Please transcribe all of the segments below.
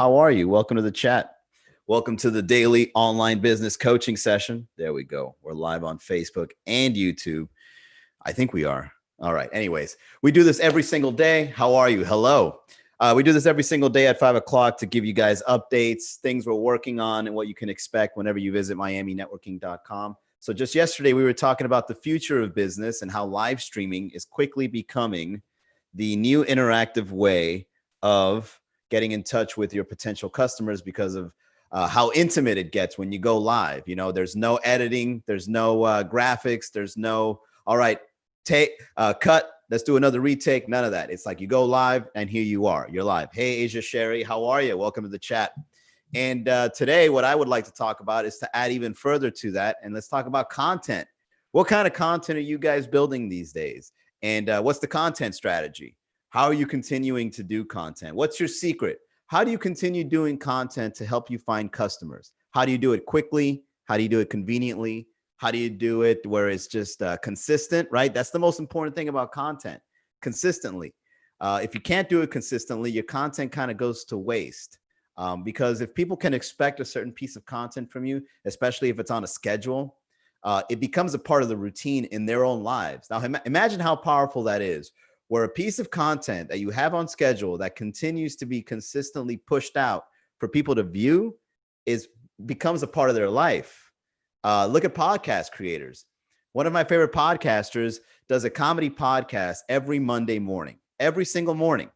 How are you? Welcome to the chat. Welcome to the daily online business coaching session. There we go. We're live on Facebook and YouTube. I think we are. All right. Anyways, we do this every single day. How are you? Hello. We do this every single day at 5 o'clock to give you guys updates, things we're working on, and what you can expect whenever you visit miaminetworking.com. So just yesterday, we were talking about the future of business and how live streaming is quickly becoming the new interactive way of getting in touch with your potential customers because of how intimate it gets when you go live. You know, there's no editing, there's no graphics, there's no, all right, take cut, let's do another retake. None of that. It's like you go live and here you are. You're live. Hey, Asia Sherry, how are you? Welcome to the chat. And today, what I would like to talk about is to add even further to that. And let's talk about content. What kind of content are you guys building these days? And what's the content strategy? How are you continuing to do content? What's your secret? How do you continue doing content to help you find customers? How do you do it quickly? How do you do it conveniently? How do you do it where it's just consistent, right? That's the most important thing about content, consistently. If you can't do it consistently, your content kind of goes to waste. Because if people can expect a certain piece of content from you, especially if it's on a schedule, it becomes a part of the routine in their own lives. Now, imagine how powerful that is, where a piece of content that you have on schedule that continues to be consistently pushed out for people to view becomes a part of their life. Look at podcast creators. One of my favorite podcasters does a comedy podcast every Monday morning, every single morning.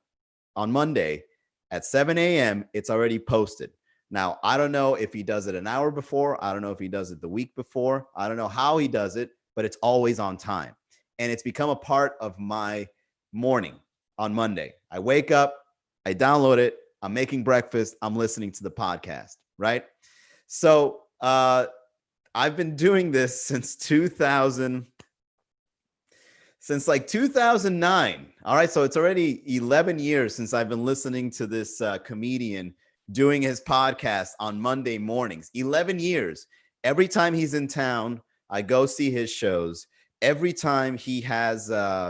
On Monday at 7 a.m., it's already posted. Now, I don't know if he does it an hour before. I don't know if he does it the week before. I don't know how he does it, but it's always on time. And it's become a part of my morning on Monday. I wake up, I download it, I'm making breakfast, I'm listening to the podcast, right? So I've been doing this since 2009. All right, so it's already 11 years since I've been listening to this comedian doing his podcast on Monday mornings. 11 years. Every time he's in town, I go see his shows. Every time he has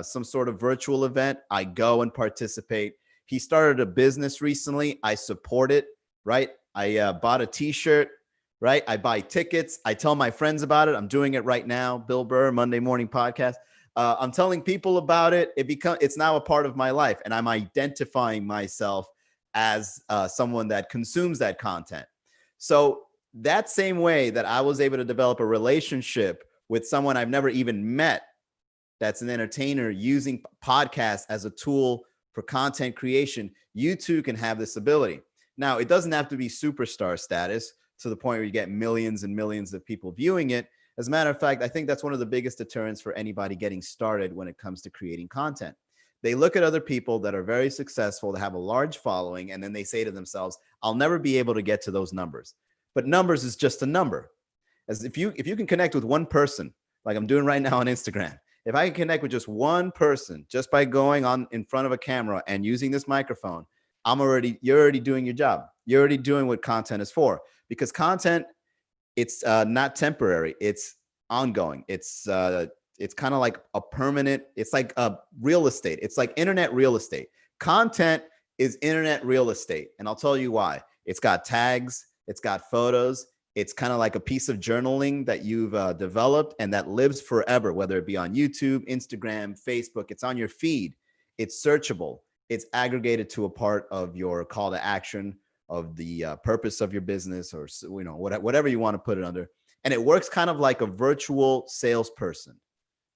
some sort of virtual event, I go and participate. He started a business recently. I support it, right? I bought a t-shirt, right? I buy tickets. I tell my friends about it. I'm doing it right now. Bill Burr, Monday Morning Podcast. I'm telling people about it. It's now a part of my life, and I'm identifying myself as someone that consumes that content. So that same way that I was able to develop a relationship with someone I've never even met, that's an entertainer using podcasts as a tool for content creation, you too can have this ability. Now, it doesn't have to be superstar status to the point where you get millions and millions of people viewing it. As a matter of fact, I think that's one of the biggest deterrents for anybody getting started when it comes to creating content. They look at other people that are very successful, that have a large following, and then they say to themselves, I'll never be able to get to those numbers. But numbers is just a number. As if you can connect with one person, like I'm doing right now on Instagram, if I can connect with just one person just by going on in front of a camera and using this microphone, you're already doing your job. You're already doing what content is for, because content, it's not temporary. It's ongoing. It's kind of like a permanent, it's like a real estate. It's like internet real estate. Content is internet real estate. And I'll tell you why. It's got tags, it's got photos. It's kind of like a piece of journaling that you've developed and that lives forever, whether it be on YouTube, Instagram, Facebook. It's on your feed. It's searchable. It's aggregated to a part of your call to action, of the purpose of your business, or whatever you want to put it under. And it works kind of like a virtual salesperson.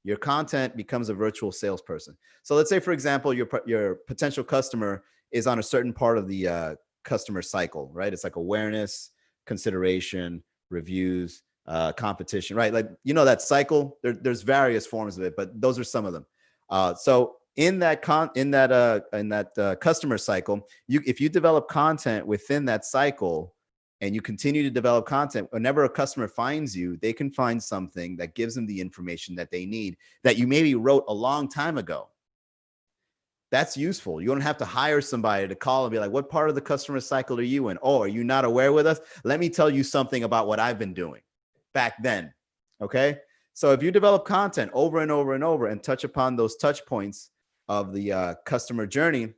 Your content becomes a virtual salesperson. So let's say, for example, your potential customer is on a certain part of the customer cycle, right? It's like awareness, consideration, reviews, competition, right? Like, that cycle, there's various forms of it, but those are some of them. So in that customer cycle, if you develop content within that cycle and you continue to develop content, whenever a customer finds you, they can find something that gives them the information that they need that you maybe wrote a long time ago. That's useful. You don't have to hire somebody to call and be like, what part of the customer cycle are you in? Oh, are you not aware with us? Let me tell you something about what I've been doing back then. Okay. So if you develop content over and over and over and touch upon those touch points of the customer journey,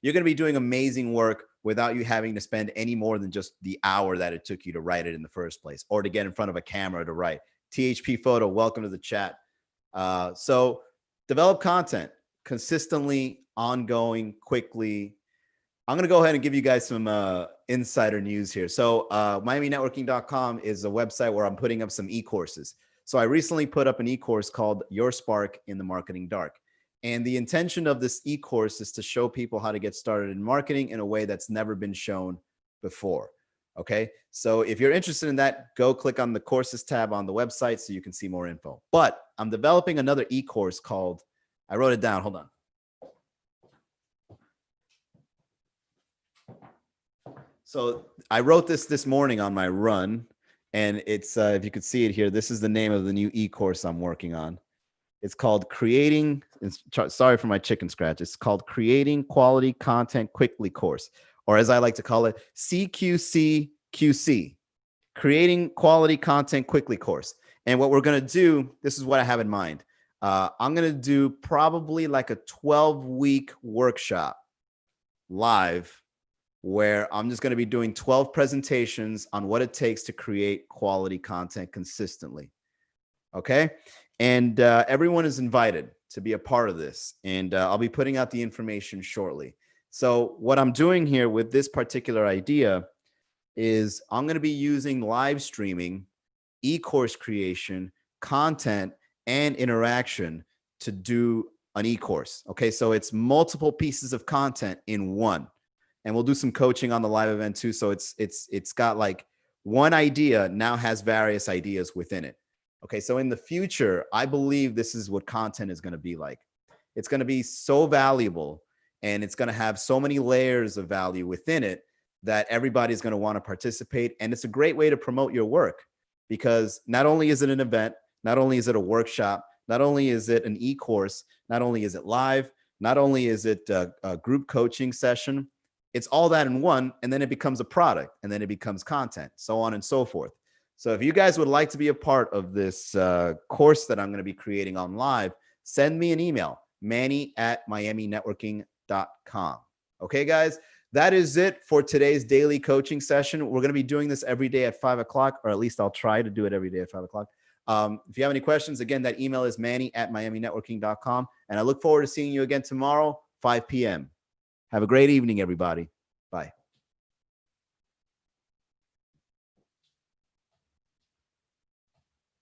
you're going to be doing amazing work without you having to spend any more than just the hour that it took you to write it in the first place, or to get in front of a camera to write. THP Photo, welcome to the chat. So develop content consistently, ongoing, quickly. I'm going to go ahead and give you guys some insider news here. So MiamiNetworking.com is a website where I'm putting up some e-courses. So I recently put up an e-course called Your Spark in the Marketing Dark. And the intention of this e-course is to show people how to get started in marketing in a way that's never been shown before. Okay. So if you're interested in that, go click on the courses tab on the website so you can see more info. But I'm developing another e-course called, I wrote it down. Hold on. So I wrote this morning on my run, and it's, if you could see it here, this is the name of the new e-course I'm working on. It's called Creating, sorry for my chicken scratch. It's called Creating Quality Content Quickly course, or as I like to call it, CQCQC, Creating Quality Content Quickly course. And what we're going to do, this is what I have in mind. I'm going to do probably like a 12-week workshop live where I'm just going to be doing 12 presentations on what it takes to create quality content consistently. Okay. And everyone is invited to be a part of this. And I'll be putting out the information shortly. So what I'm doing here with this particular idea is I'm going to be using live streaming, e-course creation, content, and interaction to do an e-course. Okay. So it's multiple pieces of content in one. And we'll do some coaching on the live event too. So it's got like one idea now has various ideas within it. Okay, so in the future, I believe this is what content is going to be like. It's going to be so valuable, and it's going to have so many layers of value within it that everybody's going to want to participate. And it's a great way to promote your work, because not only is it an event, not only is it a workshop, not only is it an e-course, not only is it live, not only is it a group coaching session, it's all that in one, and then it becomes a product, and then it becomes content, so on and so forth. So if you guys would like to be a part of this course that I'm going to be creating on live, send me an email, manny@miaminetworking.com. Okay, guys, that is it for today's daily coaching session. We're going to be doing this every day at 5 o'clock, or at least I'll try to do it every day at 5 o'clock. If you have any questions, again, that email is manny@miaminetworking.com. And I look forward to seeing you again tomorrow, 5 p.m. Have a great evening, everybody.